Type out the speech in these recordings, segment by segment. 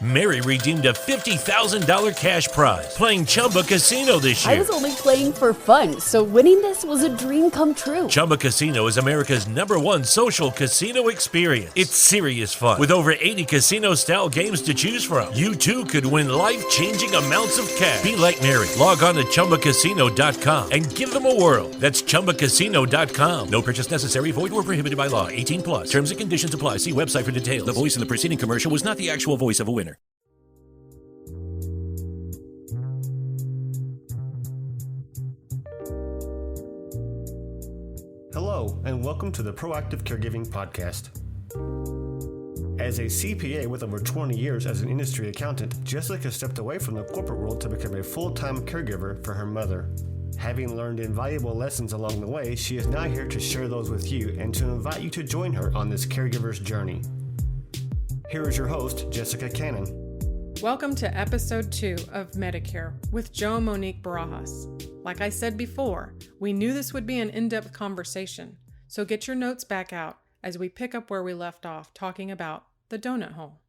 Mary redeemed a $50,000 cash prize playing Chumba Casino this year. I was only playing for fun, so winning this was a dream come true. Chumba Casino is America's #1 social casino experience. It's serious fun. With over 80 casino-style games to choose from, you too could win life-changing amounts of cash. Be like Mary. Log on to ChumbaCasino.com and give them a whirl. That's ChumbaCasino.com. No purchase necessary. Void where prohibited by law. 18 plus. Terms and conditions apply. See website for details. The voice in the preceding commercial was not the actual voice of a winner. Hello, and welcome to the Proactive Caregiving Podcast. As a CPA with over 20 years as an industry accountant, Jessica stepped away from the corporate world to become a full-time caregiver for her mother. Having learned invaluable lessons along the way, she is now here to share those with you and to invite you to join her on this caregiver's journey. Here is your host, Jessica Cannon. Welcome to episode 2 of Medicare with Joe and Monique Barajas. Like I said before, we knew this would be an in-depth conversation, so get your notes back out as we pick up where we left off talking about the donut hole.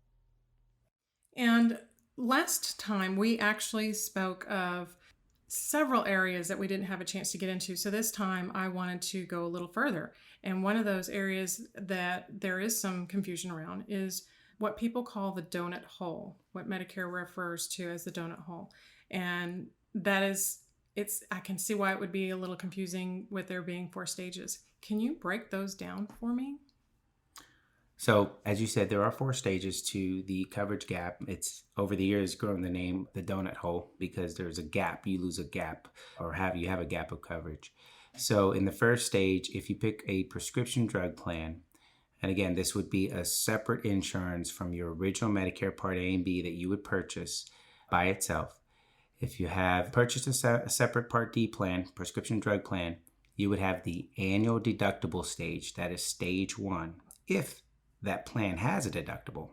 And last time we actually spoke of several areas that we didn't have a chance to get into, so this time I wanted to go a little further. And one of those areas that there is some confusion around is what people call the donut hole, what Medicare refers to as the donut hole. And that is, I can see why it would be a little confusing with there being 4 stages. Can you break those down for me? So, as you said, there are 4 stages to the coverage gap. It's over the years grown the name the donut hole because there's a gap. You lose a gap or you have a gap of coverage. So in the first stage, if you pick a prescription drug plan, and again, this would be a separate insurance from your original Medicare Part A and B that you would purchase by itself. If you have purchased a separate Part D plan, prescription drug plan, you would have the annual deductible stage. That is stage 1, if that plan has a deductible.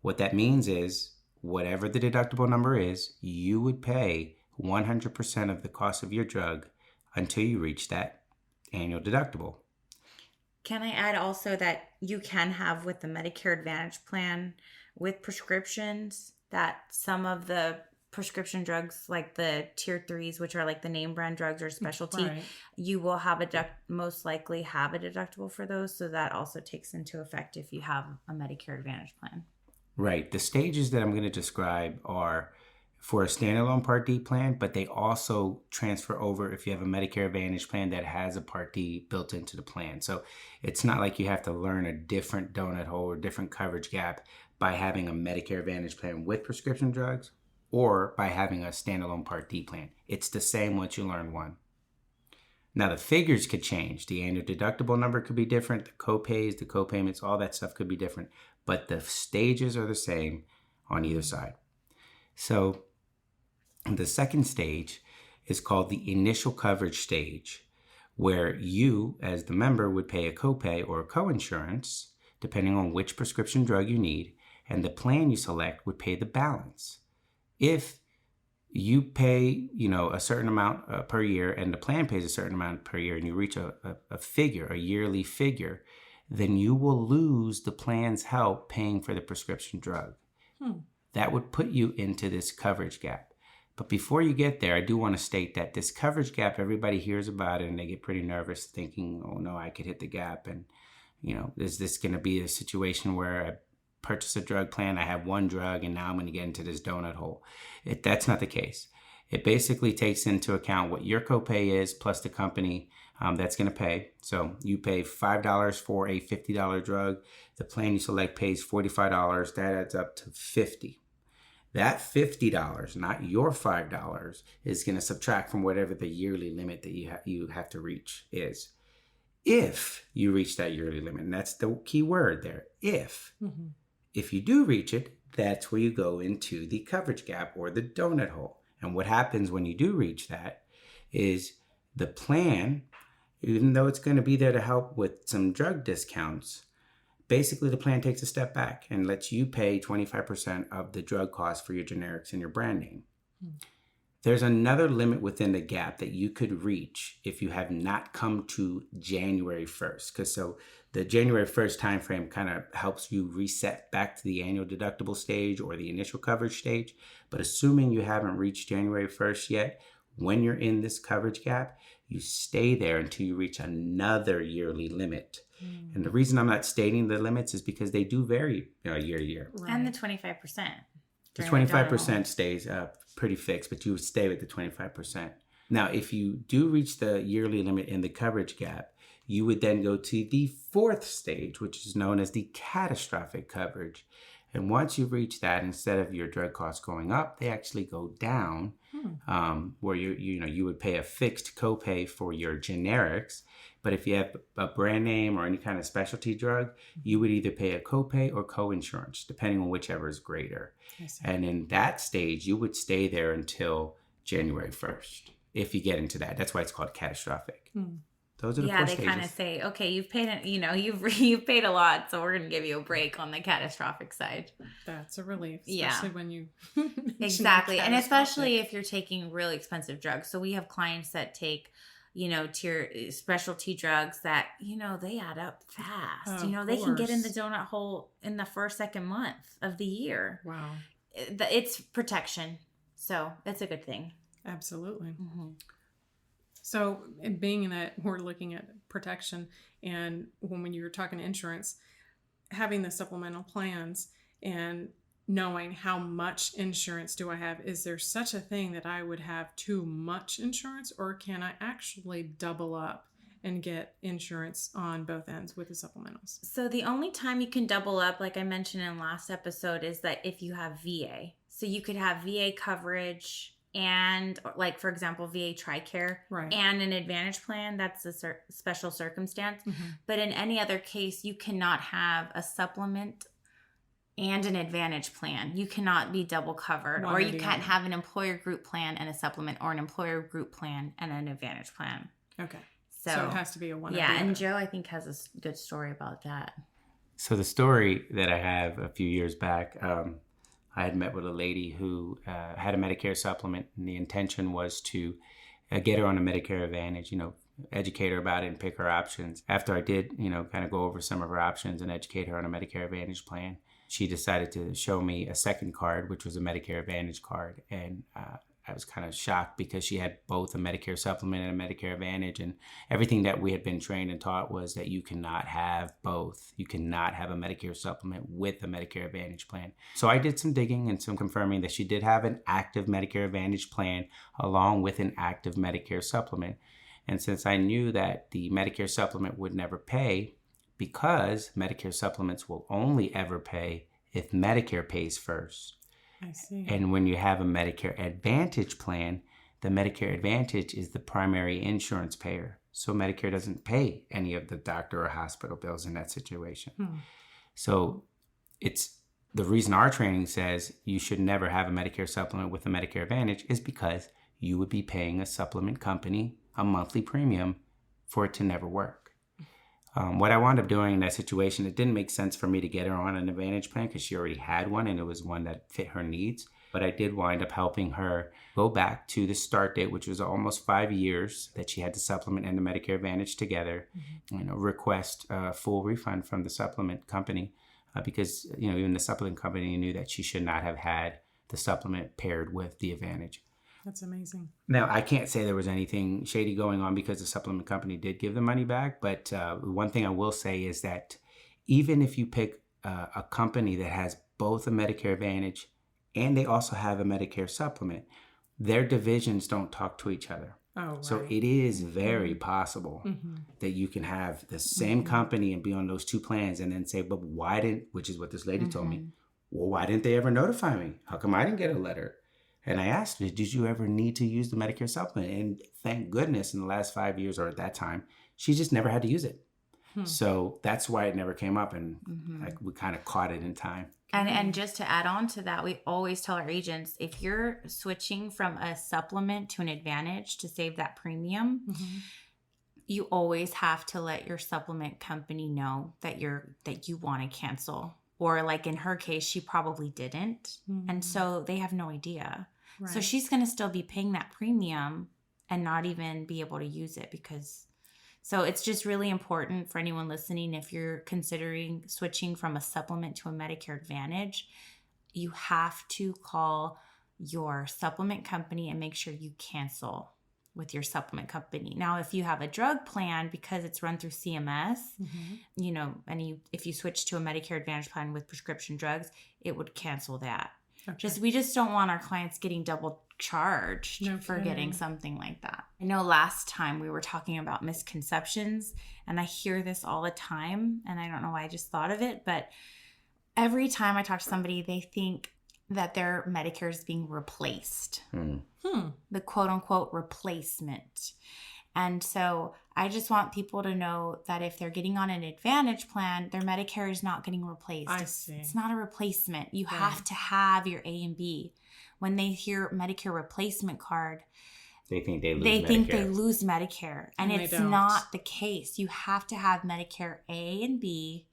What that means is, whatever the deductible number is, you would pay 100% of the cost of your drug until you reach that annual deductible. Can I add also that you can have with the Medicare Advantage plan with prescriptions that some of the prescription drugs like the tier 3s, which are like the name brand drugs or specialty, right, you will have most likely have a deductible for those. So that also takes into effect if you have a Medicare Advantage plan. Right. The stages that I'm going to describe are for a standalone Part D plan, but they also transfer over if you have a Medicare Advantage plan that has a Part D built into the plan. So it's not like you have to learn a different donut hole or different coverage gap by having a Medicare Advantage plan with prescription drugs or by having a standalone Part D plan. It's the same once you learn one. Now the figures could change. The annual deductible number could be different. The co-pays, the co-payments, all that stuff could be different. But the stages are the same on either side. So the second stage is called the initial coverage stage, where you, as the member, would pay a copay or a coinsurance, depending on which prescription drug you need, and the plan you select would pay the balance. If you pay, a certain amount per year, and the plan pays a certain amount per year, and you reach a figure, a yearly figure, then you will lose the plan's help paying for the prescription drug. That would put you into this coverage gap. But before you get there, I do want to state that this coverage gap, everybody hears about it and they get pretty nervous thinking, oh no, I could hit the gap. And, is this going to be a situation where I purchase a drug plan, I have one drug, and now I'm going to get into this donut hole? That's not the case. It basically takes into account what your copay is plus the company that's going to pay. So you pay $5 for a $50 drug. The plan you select pays $45. That adds up to $50. That $50, not your $5, is going to subtract from whatever the yearly limit that you have to reach is. If you reach that yearly limit, and that's the key word there, if. Mm-hmm. If you do reach it, that's where you go into the coverage gap or the donut hole. And what happens when you do reach that is the plan, even though it's going to be there to help with some drug discounts, basically the plan takes a step back and lets you pay 25% of the drug cost for your generics and your brand name. There's another limit within the gap that you could reach if you have not come to January 1st. Because so The January 1st timeframe kind of helps you reset back to the annual deductible stage or the initial coverage stage. But assuming you haven't reached January 1st yet, when you're in this coverage gap, you stay there until you reach another yearly limit. And the reason I'm not stating the limits is because they do vary year to year. Right. And the 25%. The 25% stays pretty fixed, but you stay with the 25%. Now, if you do reach the yearly limit in the coverage gap, you would then go to the fourth stage, which is known as the catastrophic coverage. And once you reach that, instead of your drug costs going up, they actually go down, where you would pay a fixed copay for your generics. But if you have a brand name or any kind of specialty drug, you would either pay a copay or co-insurance, depending on whichever is greater. And in that stage, you would stay there until January 1st, if you get into that. That's why it's called catastrophic. Those are the four stages. They kind of say, okay, you've paid, you've paid a lot, so we're going to give you a break on the catastrophic side. That's a relief, especially when you exactly, and especially if you're taking really expensive drugs. So we have clients that take, tier specialty drugs that they add up fast. They can get in the donut hole in the second month of the year. Wow, it's protection, so it's a good thing. Absolutely. Mm-hmm. So, being that we're looking at protection, and when you were talking insurance, having the supplemental plans and knowing how much insurance do I have, is there such a thing that I would have too much insurance, or can I actually double up and get insurance on both ends with the supplementals? So the only time you can double up, like I mentioned in last episode, is that if you have VA. So you could have VA coverage and, like, for example, VA TRICARE, right, and an Advantage plan. That's a special circumstance. Mm-hmm. But in any other case, you cannot have a supplement and an Advantage plan. You cannot be double covered. Or you can't have an employer group plan and a supplement, or an employer group plan and an Advantage plan. Okay. So it has to be a one. Yeah, and Joe, I think, has a good story about that. So the story that I have a few years back, I had met with a lady who had a Medicare supplement, and the intention was to get her on a Medicare Advantage, educate her about it and pick her options. After I did, kind of go over some of her options and educate her on a Medicare Advantage plan, she decided to show me a second card, which was a Medicare Advantage card. And I was kind of shocked because she had both a Medicare supplement and a Medicare Advantage, and everything that we had been trained and taught was that you cannot have both. You cannot have a Medicare supplement with a Medicare Advantage plan. So I did some digging and some confirming that she did have an active Medicare Advantage plan along with an active Medicare supplement. And since I knew that the Medicare supplement would never pay, because Medicare supplements will only ever pay if Medicare pays first. I see. And when you have a Medicare Advantage plan, the Medicare Advantage is the primary insurance payer. So Medicare doesn't pay any of the doctor or hospital bills in that situation. So it's the reason our training says you should never have a Medicare supplement with a Medicare Advantage is because you would be paying a supplement company a monthly premium for it to never work. What I wound up doing in that situation, it didn't make sense for me to get her on an Advantage plan because she already had one and it was one that fit her needs. But I did wind up helping her go back to the start date, which was almost 5 years that she had the supplement and the Medicare Advantage together, request a full refund from the supplement company because, even the supplement company knew that she should not have had the supplement paired with the Advantage. That's amazing. Now, I can't say there was anything shady going on because the supplement company did give the money back. But one thing I will say is that even if you pick a company that has both a Medicare Advantage and they also have a Medicare supplement, their divisions don't talk to each other. Oh, right. So it is very possible that you can have the same company and be on those two plans and then say, but why didn't, which is what this lady told me, well, why didn't they ever notify me? How come I didn't get a letter? And I asked her, did you ever need to use the Medicare supplement? And thank goodness in the last 5 years or at that time, she just never had to use it. So that's why it never came up. And we kind of caught it in time. And just to add on to that, we always tell our agents, if you're switching from a supplement to an Advantage to save that premium, you always have to let your supplement company know that you want to cancel. Or like in her case, she probably didn't. And so they have no idea. Right. So she's going to still be paying that premium and not even be able to use it because So it's just really important for anyone listening, if you're considering switching from a supplement to a Medicare Advantage, you have to call your supplement company and make sure you cancel with your supplement company. Now, if you have a drug plan, because it's run through CMS, you know, if you switch to a Medicare Advantage plan with prescription drugs, it would cancel that. Okay. We just don't want our clients getting double charged for getting something like that. I know last time we were talking about misconceptions, and I hear this all the time, and I don't know why I just thought of it, but every time I talk to somebody, they think that their Medicare is being replaced. The quote unquote replacement. And so I just want people to know that if they're getting on an Advantage plan, their Medicare is not getting replaced. I see. It's not a replacement. You have to have your A and B. When they hear Medicare replacement card, they think they lose Medicare. And it's not the case. You have to have Medicare A and B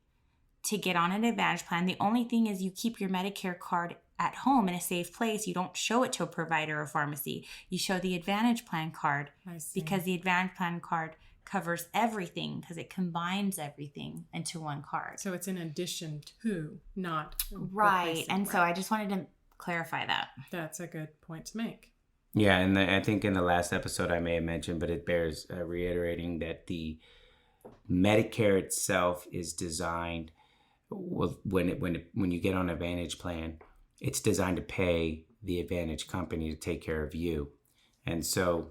to get on an Advantage plan. The only thing is you keep your Medicare card at home in a safe place. You don't show it to a provider or pharmacy. You show the Advantage plan card, because the Advantage plan card covers everything, because it combines everything into one card. So it's in addition to, not right. And so I just wanted to clarify that. That's a good point to make. Yeah, and I think in the last episode I may have mentioned, but it bears reiterating that the Medicare itself is designed, when you get on an Advantage plan, it's designed to pay the Advantage company to take care of you. And so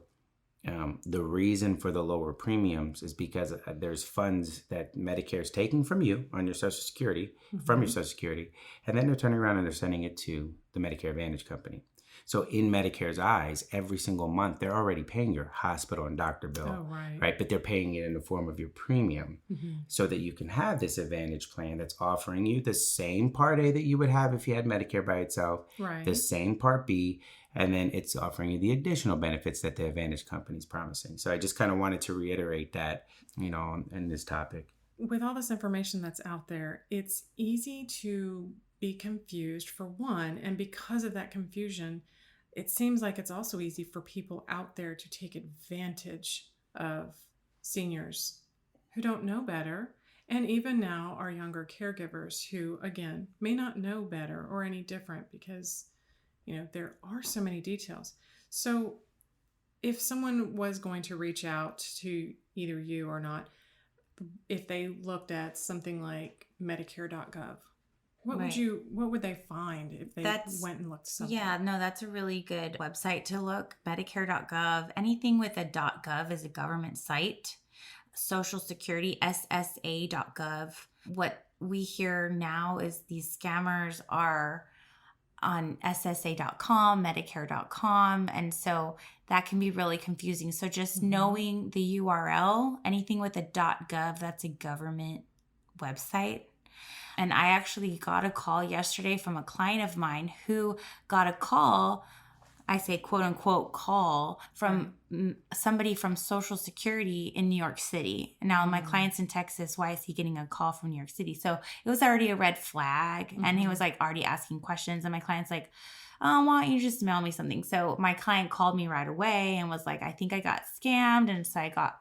the reason for the lower premiums is because there's funds that Medicare is taking from you on your Social Security, from your Social Security, and then they're turning around and they're sending it to the Medicare Advantage company. So in Medicare's eyes, every single month, they're already paying your hospital and doctor bill, right? But they're paying it in the form of your premium so that you can have this Advantage plan that's offering you the same Part A that you would have if you had Medicare by itself, the same Part B, and then it's offering you the additional benefits that the Advantage company is promising. So I just kind of wanted to reiterate that, you know, in this topic. With all this information that's out there, it's easy to be confused, for one, and because of that confusion, it seems like it's also easy for people out there to take advantage of seniors who don't know better. And even now, our younger caregivers who, again, may not know better or any different, because, you know, there are so many details. So if someone was going to reach out to either you or not, if they looked at something like Medicare.gov, what would they find if they went and looked something? Yeah, no, that's a really good website to look. Medicare.gov. Anything with a .gov is a government site. Social Security, SSA.gov. What we hear now is these scammers are on SSA.com, Medicare.com, and so that can be really confusing. So just knowing the URL, anything with a .gov, that's a government website. And I actually got a call yesterday from a client of mine who got a call, I say quote unquote call, from somebody from Social Security in New York City. Now my client's in Texas. Why is he getting a call from New York City? So it was already a red flag. And he was like already asking questions. And my client's like, oh, why don't you just mail me something? So my client called me right away and was like, I think I got scammed. And so I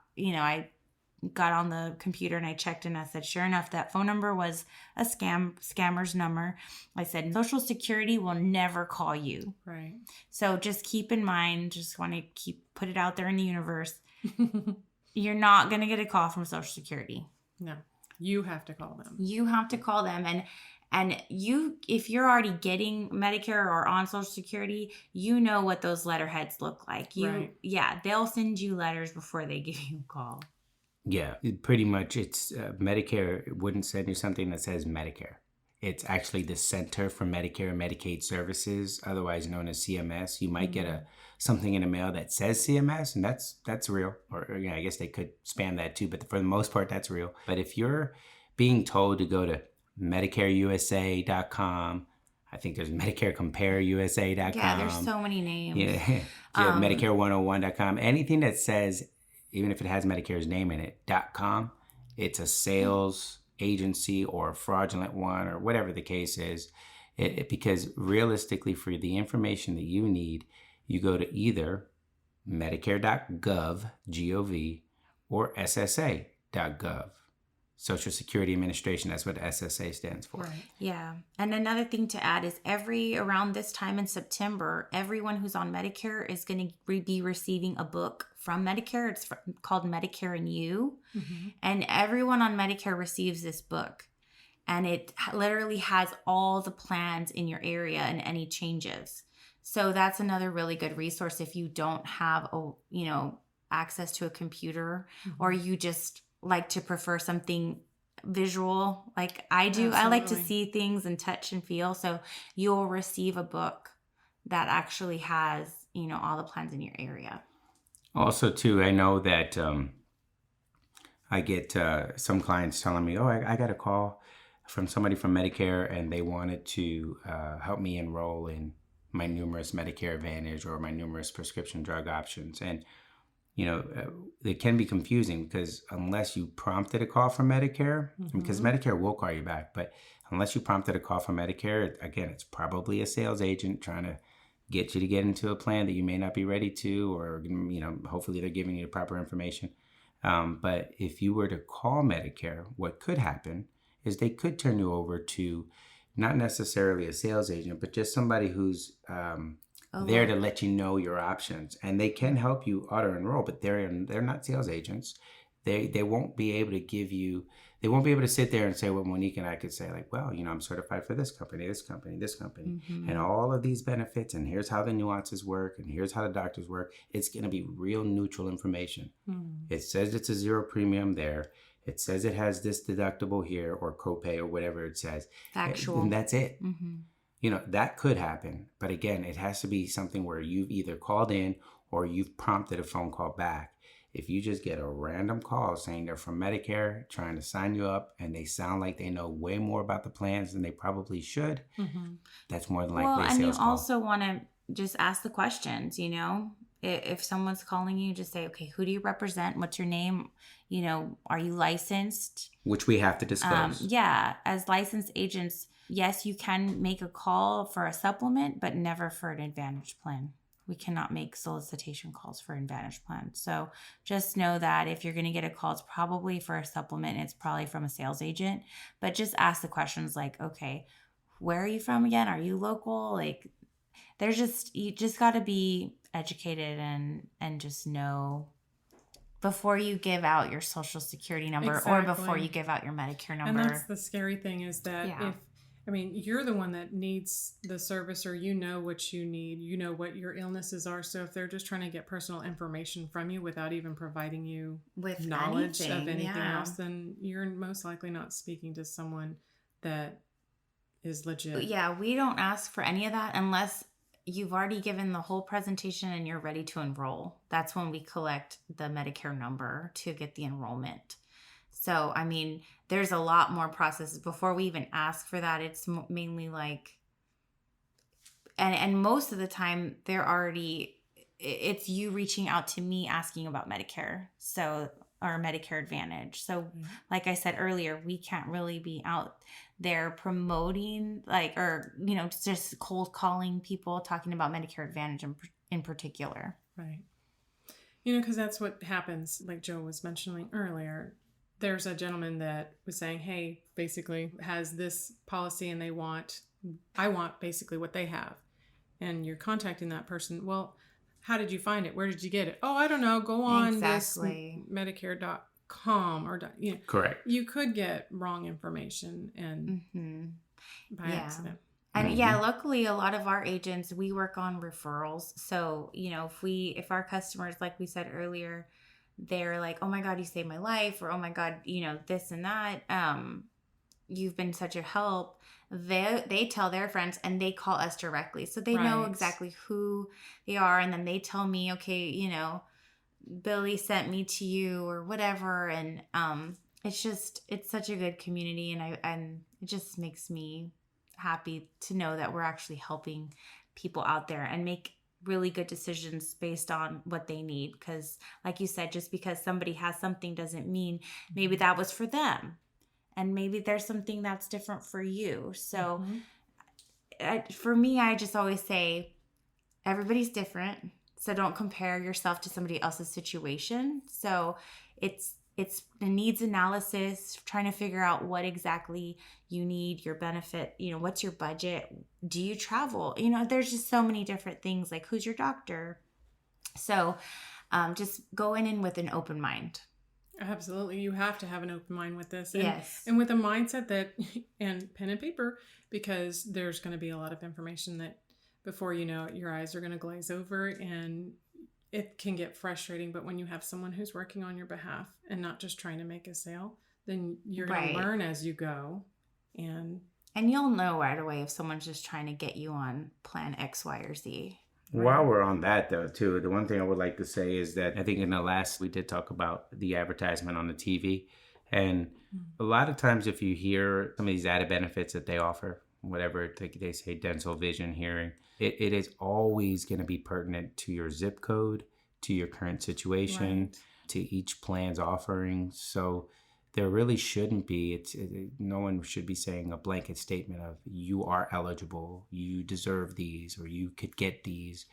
got on the computer and I checked, and I said, sure enough, that phone number was a scammer's number. I said, Social Security will never call you. Right. So just keep in mind, just want to put it out there in the universe. You're not going to get a call from Social Security. No, you have to call them. You have to call them. And if you're already getting Medicare or on Social Security, you know what those letterheads look like. Yeah, they'll send you letters before they give you a call. Yeah, pretty much it's Medicare wouldn't send you something that says Medicare. It's actually the Center for Medicare and Medicaid Services, otherwise known as CMS. You might get something in the mail that says CMS, and that's real. Or I guess they could spam that too, but for the most part, that's real. But if you're being told to go to MedicareUSA.com, I think there's MedicareCompareUSA.com. Yeah, there's so many names. Yeah, Medicare101.com. Anything that says, even if it has Medicare's name in it, .com, it's a sales agency or a fraudulent one or whatever the case is. Because realistically, for the information that you need, you go to either Medicare.gov, G-O-V, or SSA.gov. Social Security Administration, that's what SSA stands for. Right. Yeah. And another thing to add is around this time in September, everyone who's on Medicare is going to be receiving a book from Medicare. It's called Medicare and You. Mm-hmm. And everyone on Medicare receives this book. And it literally has all the plans in your area and any changes. So that's another really good resource if you don't have access to a computer, Mm-hmm. or you just like to prefer something visual like I do. Absolutely. I like to see things and touch and feel. So you'll receive a book that actually has, all the plans in your area. Also, too, I know that I get some clients telling me, oh, I got a call from somebody from Medicare and they wanted to help me enroll in my numerous Medicare Advantage or my numerous prescription drug options. And it can be confusing because unless you prompted a call from Medicare, Mm-hmm. because Medicare will call you back, but unless you prompted a call from Medicare, again, it's probably a sales agent trying to get you to get into a plan that you may not be ready to, or, hopefully they're giving you the proper information. But if you were to call Medicare, what could happen is they could turn you over to not necessarily a sales agent, but just somebody who's there to let you know your options, and they can help you auto enroll, but they're not sales agents. They won't be able to give you. They won't be able to sit there and say what Monique and I could say, like, well, I'm certified for this company, Mm-hmm. and all of these benefits, and here's how the nuances work, and here's how the doctors work. It's going to be real neutral information. Mm-hmm. It says it's a zero premium there. It says it has this deductible here or copay or whatever it says. Factual. And that's it. Mm-hmm. That could happen. But again, it has to be something where you've either called in or you've prompted a phone call back. If you just get a random call saying they're from Medicare, trying to sign you up, and they sound like they know way more about the plans than they probably should, Mm-hmm. that's more than likely a sales and you call. also want to just ask the questions, If someone's calling you, just say, okay, who do you represent? What's your name? Are you licensed? Which we have to disclose. As licensed agents, yes, you can make a call for a supplement, but never for an Advantage plan. We cannot make solicitation calls for Advantage plans. So just know that if you're going to get a call, it's probably for a supplement. It's probably from a sales agent. But just ask the questions like, okay, where are you from again? Are you local? Like, you just got to be educated and just know before you give out your Social Security number or before you give out your Medicare number. And that's the scary thing is that you're the one that needs the service, or what you need, what your illnesses are. So if they're just trying to get personal information from you without even providing you with knowledge of anything else, then you're most likely not speaking to someone that is legit. Yeah, we don't ask for any of that unless you've already given the whole presentation and you're ready to enroll. That's when we collect the Medicare number to get the enrollment. So, there's a lot more processes before we even ask for that. It's mainly like, and most of the time it's you reaching out to me asking about Medicare. So, or Medicare Advantage. So, like I said earlier, we can't really be out there promoting just cold calling people talking about Medicare Advantage in particular. Right. Because that's what happens. Like Joe was mentioning earlier, there's a gentleman that was saying, hey, basically has this policy and I want basically what they have. And you're contacting that person. Well, how did you find it? Where did you get it? Oh, I don't know. Go on this Medicare.com or Correct. You could get wrong information and by accident. And luckily a lot of our agents, we work on referrals. So, if our customers, like we said earlier, they're like, oh my God, you saved my life, or oh my God, this and that, you've been such a help. They tell their friends and they call us directly. So they know exactly who they are. And then they tell me, okay, Billy sent me to you or whatever. And it's such a good community. And it just makes me happy to know that we're actually helping people out there and make really good decisions based on what they need. Because like you said, just because somebody has something doesn't mean maybe that was for them. And maybe there's something that's different for you. So for me, I just always say everybody's different. So don't compare yourself to somebody else's situation. So it's the needs analysis, trying to figure out what exactly you need, your benefit, what's your budget? Do you travel? There's just so many different things, like who's your doctor? So just going in with an open mind. Absolutely. You have to have an open mind with this. And, yes. And with a mindset that, and pen and paper, because there's going to be a lot of information that before you know it, your eyes are going to glaze over and it can get frustrating. But when you have someone who's working on your behalf and not just trying to make a sale, then you're going to learn as you go. And you'll know right away if someone's just trying to get you on plan X, Y, or Z. While we're on that, though, too, the one thing I would like to say is that I think in the last, we did talk about the advertisement on the TV. And a lot of times if you hear some of these added benefits that they offer, whatever they say, dental, vision, hearing, it is always going to be pertinent to your zip code, to your current situation, to each plan's offering. So there really shouldn't be, no one should be saying a blanket statement of you are eligible, you deserve these, or you could get these.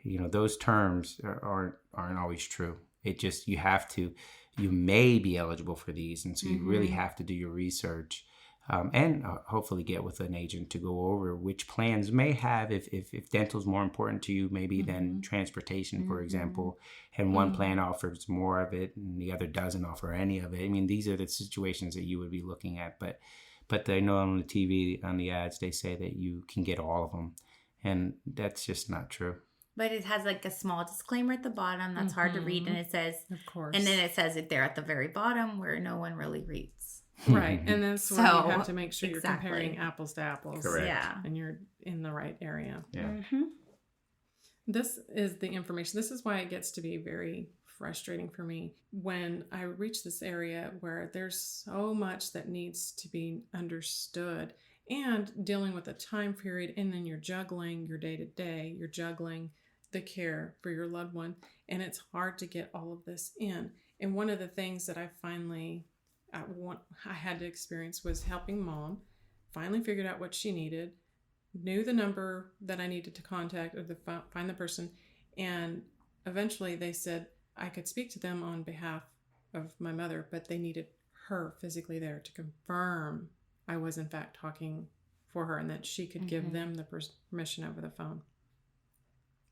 Those terms aren't always true. It just, you may be eligible for these. And so you really have to do your research and hopefully get with an agent to go over which plans may have, if dental is more important to you, maybe than transportation, for example, and one plan offers more of it and the other doesn't offer any of it. I mean, these are the situations that you would be looking at, but they know on the TV, on the ads, they say that you can get all of them, and that's just not true. But it has like a small disclaimer at the bottom that's hard to read, and it says, of course, and then it says it there at the very bottom where no one really reads. Right. And that's where you have to make sure you're comparing apples to apples. Correct. Yeah. And you're in the right area. Yeah. This is the information. This is why it gets to be very frustrating for me when I reach this area where there's so much that needs to be understood, and dealing with a time period, and then you're juggling your day-to-day, you're juggling the care for your loved one, and it's hard to get all of this in. And one of the things that I had to experience was helping mom, finally figured out what she needed, knew the number that I needed to contact or find the person, and eventually they said I could speak to them on behalf of my mother, but they needed her physically there to confirm I was in fact talking for her and that she could give them the permission over the phone.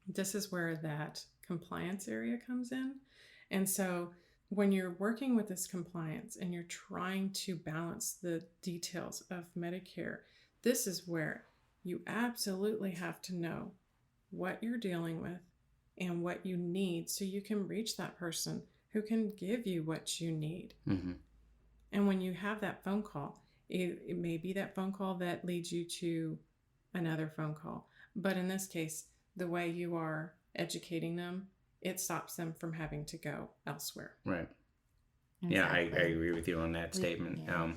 This is where that compliance area comes in. And so when you're working with this compliance and you're trying to balance the details of Medicare, this is where you absolutely have to know what you're dealing with and what you need so you can reach that person who can give you what you need. And when you have that phone call, it may be that phone call that leads you to another phone call. But in this case, the way you are educating them, it stops them from having to go elsewhere. Right. Exactly. Yeah, I agree with you on that statement. Yeah.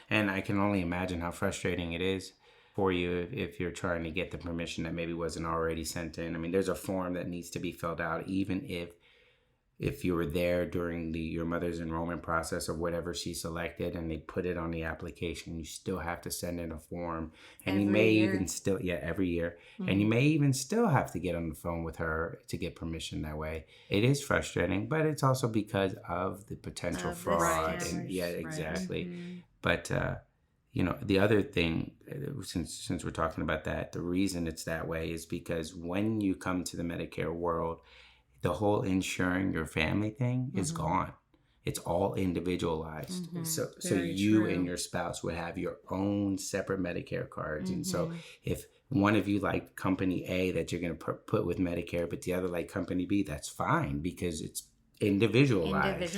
And I can only imagine how frustrating it is for you if you're trying to get the permission that maybe wasn't already sent in. I mean, there's a form that needs to be filled out, even if you were there during your mother's enrollment process or whatever she selected, and they put it on the application, you still have to send in a form. And you may even still, every year. And you may even still have to get on the phone with her to get permission that way. It is frustrating, but it's also because of the potential fraud. And exactly. But, the other thing, since we're talking about that, the reason it's that way is because when you come to the Medicare world, the whole insuring your family thing is gone. It's all individualized. So you and your spouse would have your own separate Medicare cards. And so if one of you like company A that you're going to put with Medicare, but the other like company B, that's fine because it's individualized.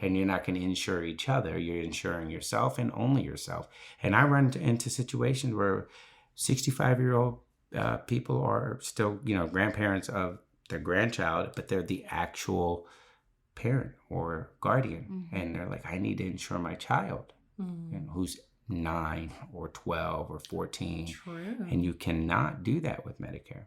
And you're not going to insure each other. You're insuring yourself and only yourself. And I run into situations where 65-year-old people are still, grandparents of their grandchild, but they're the actual parent or guardian. And they're like, I need to insure my child, who's 9 or 12 or 14. True. And you cannot do that with Medicare.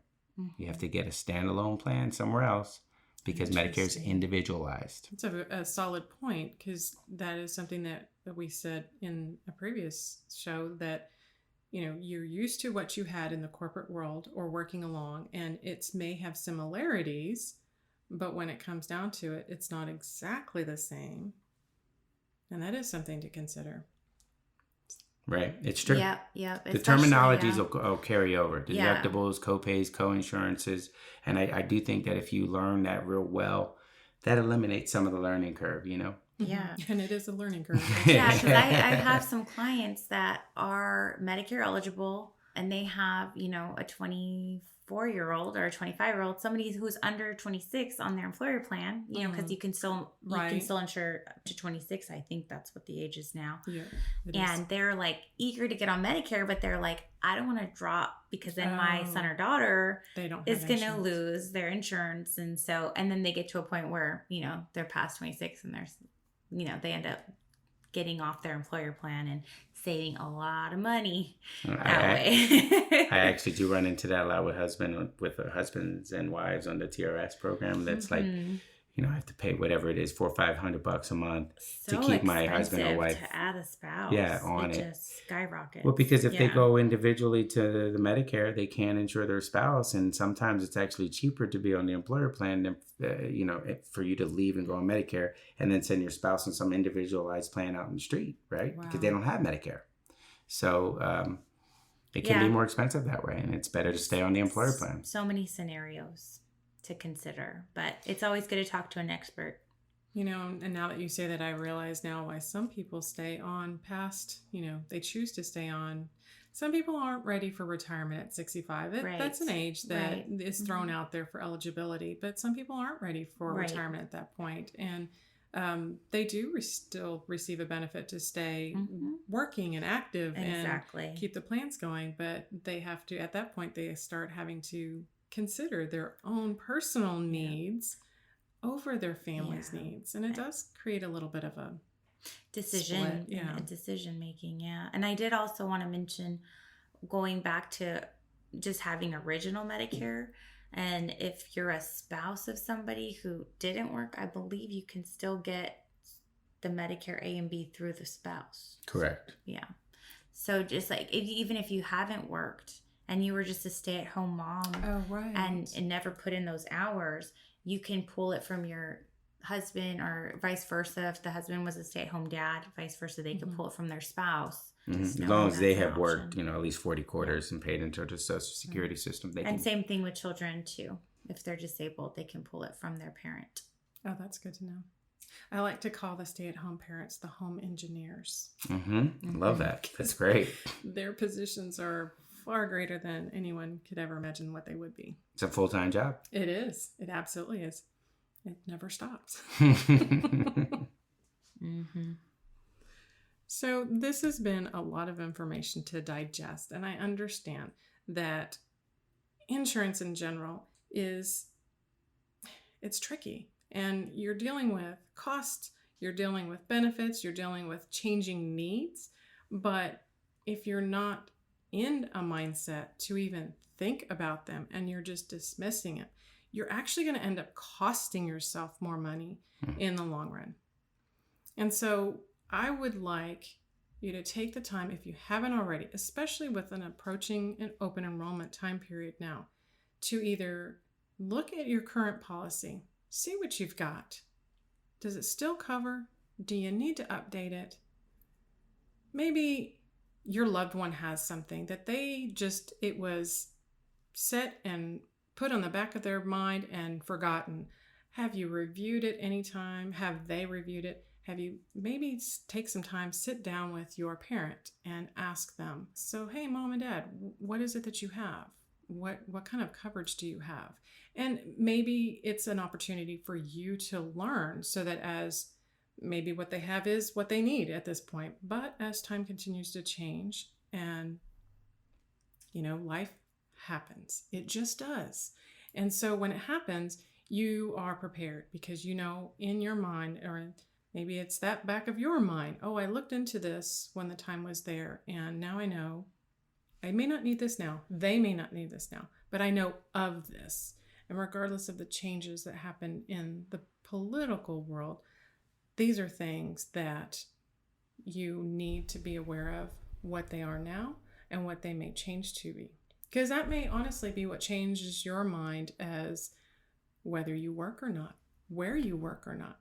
You have to get a standalone plan somewhere else because Medicare is individualized. It's a solid point, because that is something that we said in a previous show, that you're used to what you had in the corporate world or working along, and it may have similarities, but when it comes down to it, it's not exactly the same. And that is something to consider. Right. It's true. Yep. The terminologies will carry over. Deductibles, co-pays, co-insurances. And I do think that if you learn that real well, that eliminates some of the learning curve, you know? Yeah. And it is a learning curve. Yeah, because I have some clients that are Medicare eligible and they have, you know, a 24-year-old or a 25-year-old, somebody who's under 26 on their employer plan, you know, because you can still insure up to 26. I think that's what the age is now. Yeah, and they're like eager to get on Medicare, but they're like, I don't want to drop because then my son or daughter is going to lose their insurance. And then they get to a point where, you know, they're past 26 and they end up getting off their employer plan and saving a lot of money that way. I actually do run into that a lot with husbands and wives on the TRS program. That's like, you know, I have to pay whatever it is, $400 or $500 a month to keep my husband or wife. To add a spouse, on it. Just skyrockets. Well, because if they go individually to the Medicare, they can insure their spouse, and sometimes it's actually cheaper to be on the employer plan than for you to leave and go on Medicare and then send your spouse on some individualized plan out in the street, right? Wow. Because they don't have Medicare, so it can be more expensive that way, and it's better to stay on the employer plan. So many scenarios to consider, but it's always good to talk to an expert. You know, and now that you say that, I realize now why some people stay on past, you know, they choose to stay on. Some people aren't ready for retirement at 65. That's an age that is thrown out there for eligibility, but some people aren't ready for retirement at that point. And they do still receive a benefit to stay working and active and keep the plans going, but they have to, at that point, they start having to consider their own personal needs over their family's needs, and it does create a little bit of a decision making. And I did also want to mention, going back to just having original Medicare, and if you're a spouse of somebody who didn't work, I believe you can still get the Medicare A and B through the spouse. Correct. Yeah. So just like even if you haven't worked and you were just a stay-at-home mom and never put in those hours, you can pull it from your husband, or vice versa. If the husband was a stay-at-home dad, vice versa, they could pull it from their spouse. As long as they have worked, you know, at least 40 quarters and paid into the Social Security system. And same thing with children too. If they're disabled, they can pull it from their parent. Oh, that's good to know. I like to call the stay-at-home parents the home engineers. Love that. That's great. Their positions are far greater than anyone could ever imagine what they would be. It's a full-time job. It is. It absolutely is. It never stops. So this has been a lot of information to digest, and I understand that insurance in general it's tricky, and you're dealing with costs, you're dealing with benefits, you're dealing with changing needs, but if you're not in a mindset to even think about them and you're just dismissing it, you're actually going to end up costing yourself more money in the long run. And so I would like you to take the time, if you haven't already, especially with an approaching an open enrollment time period now, to either look at your current policy, see what you've got. Does it still cover? Do you need to update it? Maybe your loved one has something that it was set and put on the back of their mind and forgotten. Have you reviewed it anytime? Have they reviewed it? Have you maybe take some time, sit down with your parent and ask them, so, hey, mom and dad, what is it that you have? What kind of coverage do you have? And maybe it's an opportunity for you to learn, so that as maybe what they have is what they need at this point. But as time continues to change and, you know, life happens, it just does. And so when it happens, you are prepared, because you know in your mind, or maybe it's that back of your mind, oh, I looked into this when the time was there, and now I know I may not need this now. They may not need this now, but I know of this. And regardless of the changes that happen in the political world, these are things that you need to be aware of, what they are now and what they may change to be. Because that may honestly be what changes your mind as whether you work or not, where you work or not.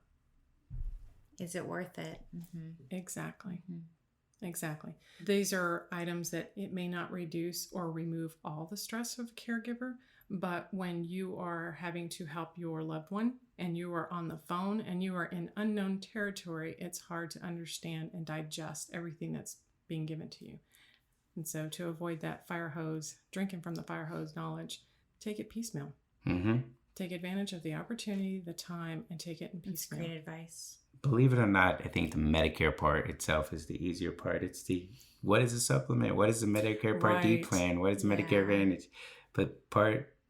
Is it worth it? Mm-hmm. Exactly. Mm-hmm. Exactly. These are items that it may not reduce or remove all the stress of a caregiver, but when you are having to help your loved one and you are on the phone and you are in unknown territory, it's hard to understand and digest everything that's being given to you. And so to avoid that fire hose, drinking from the fire hose knowledge, take it piecemeal. Mm-hmm. Take advantage of the opportunity, the time, and take it in That's piecemeal. great advice. Believe it or not, I think the Medicare part itself is the easier part. It's what is a supplement? What is a Medicare Part D Right. plan? What is Medicare Advantage? But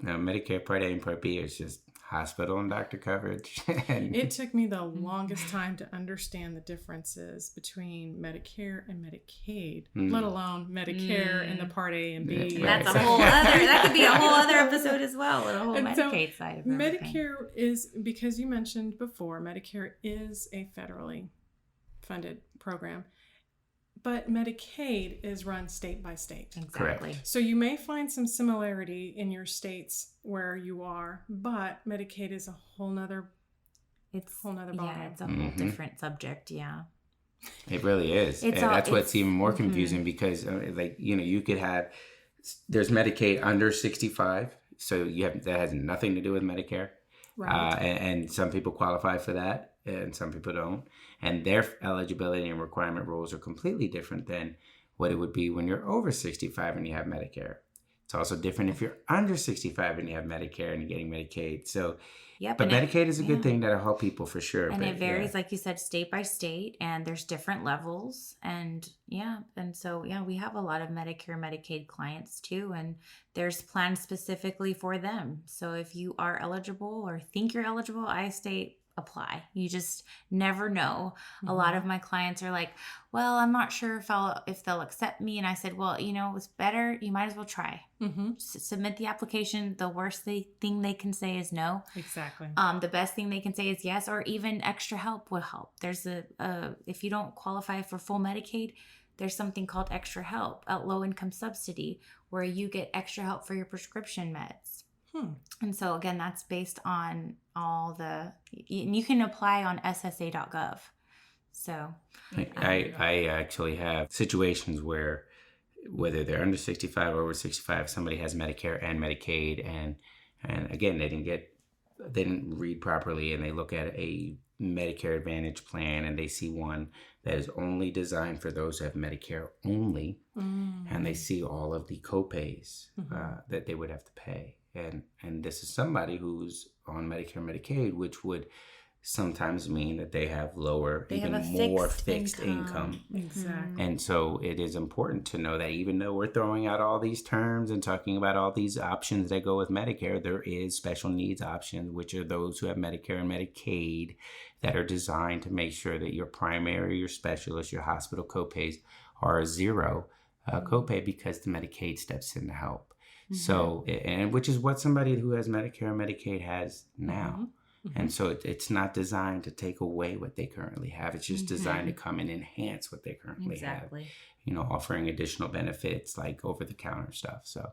Medicare Part A and Part B is just hospital and doctor coverage. And It took me the longest time to understand the differences between Medicare and Medicaid, let alone Medicare and the Part A and B. Yeah, That's a whole other, that could be a whole other episode as well, the whole And so Medicaid side of everything. Medicare is, because you mentioned before, Medicare is a federally funded program, but Medicaid is run state by state. Exactly. Correct. So you may find some similarity in your states where you are, but Medicaid is a whole nother It's ballgame. Yeah, it's a whole different subject. Yeah. it really is. It's And all- that's what's it's- even more confusing because, you could have, there's Medicaid under 65. So that has nothing to do with Medicare. Right. And some people qualify for that and some people don't. And their eligibility and requirement rules are completely different than what it would be when you're over 65 and you have Medicare. It's also different if you're under 65 and you have Medicare and you're getting Medicaid. So, Yep. but and Medicaid is a good yeah. thing that'll help people for sure. And but, it varies, like you said, state by state, and there's different levels. And so we have a lot of Medicare, Medicaid clients too, and there's plans specifically for them. So if you are eligible or think you're eligible, I say apply. You just never know. A lot of my clients are like, well, I'm not sure if they'll accept me. And I said, well, it's better. You might as well try. Submit the application. The worst thing they can say is no. Exactly. The best thing they can say is yes, or even extra help will help. There's if you don't qualify for full Medicaid, there's something called extra help, a low income subsidy, where you get extra help for your prescription meds. And so again, that's based on all you can apply on ssa.gov. So I actually have situations where whether they're under 65 or over 65, somebody has Medicare and Medicaid, and again, they didn't read properly, and they look at a Medicare Advantage plan and they see one that is only designed for those who have Medicare only, and they see all of the copays that they would have to pay. And this is somebody who's on Medicare and Medicaid, which would sometimes mean that they have more fixed income. Exactly. And so it is important to know that even though we're throwing out all these terms and talking about all these options that go with Medicare, there is special needs options, which are those who have Medicare and Medicaid that are designed to make sure that your primary, your specialist, your hospital copays are zero copay, because the Medicaid steps in to help. So, and which is what somebody who has Medicare and Medicaid has now. And so it's not designed to take away what they currently have. It's just designed to come and enhance what they currently have. Offering additional benefits like over-the-counter stuff. So,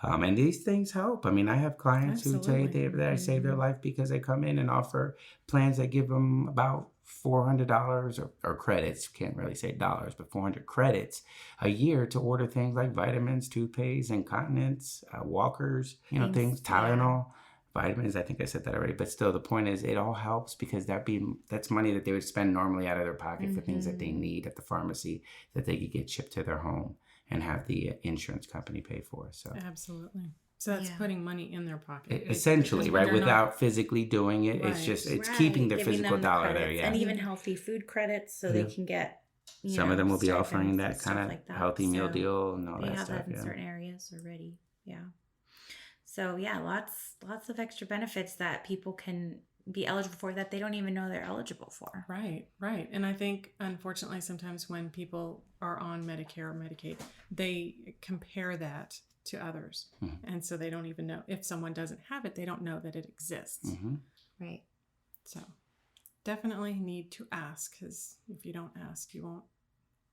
and these things help. I mean, I have clients who say that I save their life because they come in and offer plans that give them about $400 or credits, can't really say dollars, but 400 credits a year to order things like vitamins, toothpaste, incontinence, walkers, things, Tylenol, vitamins. I think I said that already, but still the point is it all helps, because that's money that they would spend normally out of their pocket for things that they need at the pharmacy that they could get shipped to their home and have the insurance company pay for. So Absolutely. So that's putting money in their pocket. Essentially, right? Without physically doing it. Right. It's keeping their physical dollar there. Yeah. And even healthy food credits, so they can get. Some of them will be stipends offering and that stuff kind of like that. healthy meal So deal and all they that have stuff. that in certain areas already. Yeah. So lots of extra benefits that people can be eligible for that they don't even know they're eligible for. Right. And I think, unfortunately, sometimes when people are on Medicare or Medicaid, they compare that to others. And so they don't even know. If someone doesn't have it, they don't know that it exists. Right. So definitely need to ask, because if you don't ask, you won't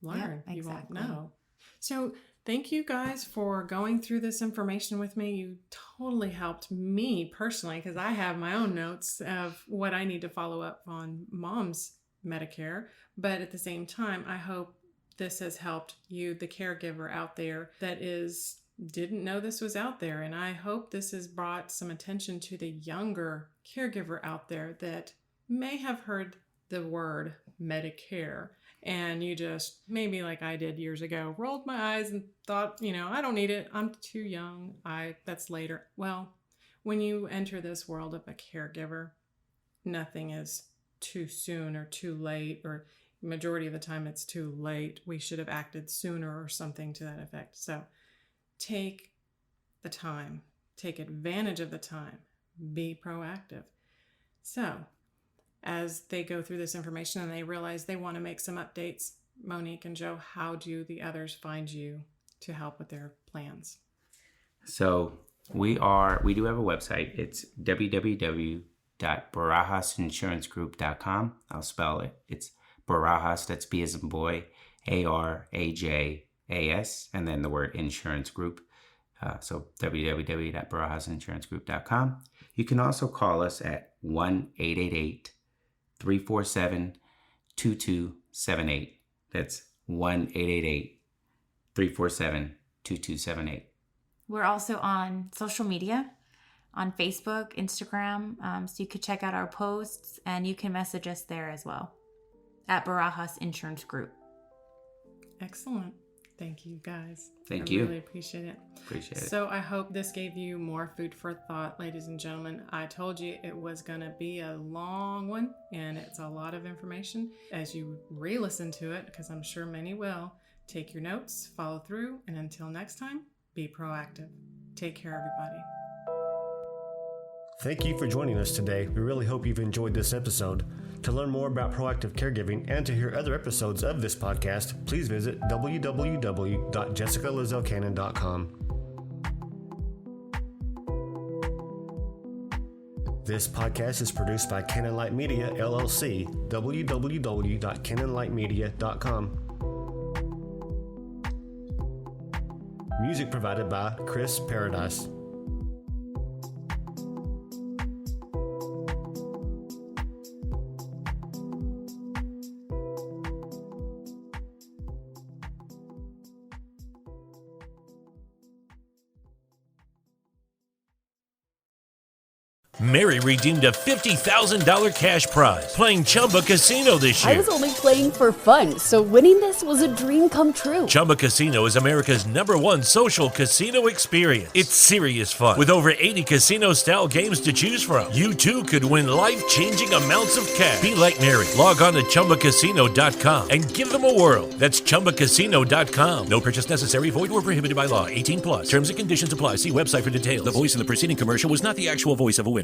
learn. Yep, You won't exactly. know. So thank you guys for going through this information with me. You totally helped me personally, because I have my own notes of what I need to follow up on Mom's Medicare. But at the same time, I hope this has helped you, the caregiver out there that didn't know this was out there. And I hope this has brought some attention to the younger caregiver out there that may have heard the word Medicare. And you just, maybe like I did years ago, rolled my eyes and thought, I don't need it. I'm too young. That's later. Well, when you enter this world of a caregiver, nothing is too soon or too late, or majority of the time it's too late. We should have acted sooner or something to that effect. So take the time, take advantage of the time, be proactive. So as they go through this information and they realize they want to make some updates, Monique and Joe, how do the others find you to help with their plans? So we do have a website. It's www.barajasinsurancegroup.com. I'll spell it. It's Barajas, that's B as in boy, ARAJAS, and then the word insurance group. So www.barajasinsurancegroup.com. You can also call us at 1-888-347-2278. That's 1-888-347-2278. We're also on social media, on Facebook, Instagram, so you could check out our posts, and you can message us there as well at Barajas Insurance Group. Excellent. Thank you, guys. Thank I you. really appreciate it. Appreciate it. So I hope this gave you more food for thought, ladies and gentlemen. I told you it was going to be a long one, and it's a lot of information. As you re-listen to it, because I'm sure many will, take your notes, follow through, and until next time, be proactive. Take care, everybody. Thank you for joining us today. We really hope you've enjoyed this episode. To learn more about proactive caregiving and to hear other episodes of this podcast, please visit www.jessicalazelcannon.com. This podcast is produced by Cannon Light Media, LLC, www.cannonlightmedia.com. Music provided by Chris Paradise. Mary redeemed a $50,000 cash prize playing Chumba Casino this year. I was only playing for fun, so winning this was a dream come true. Chumba Casino is America's #1 social casino experience. It's serious fun. With over 80 casino-style games to choose from, you too could win life-changing amounts of cash. Be like Mary. Log on to ChumbaCasino.com and give them a whirl. That's ChumbaCasino.com. No purchase necessary. Void where prohibited by law. 18+. Terms and conditions apply. See website for details. The voice in the preceding commercial was not the actual voice of a winner.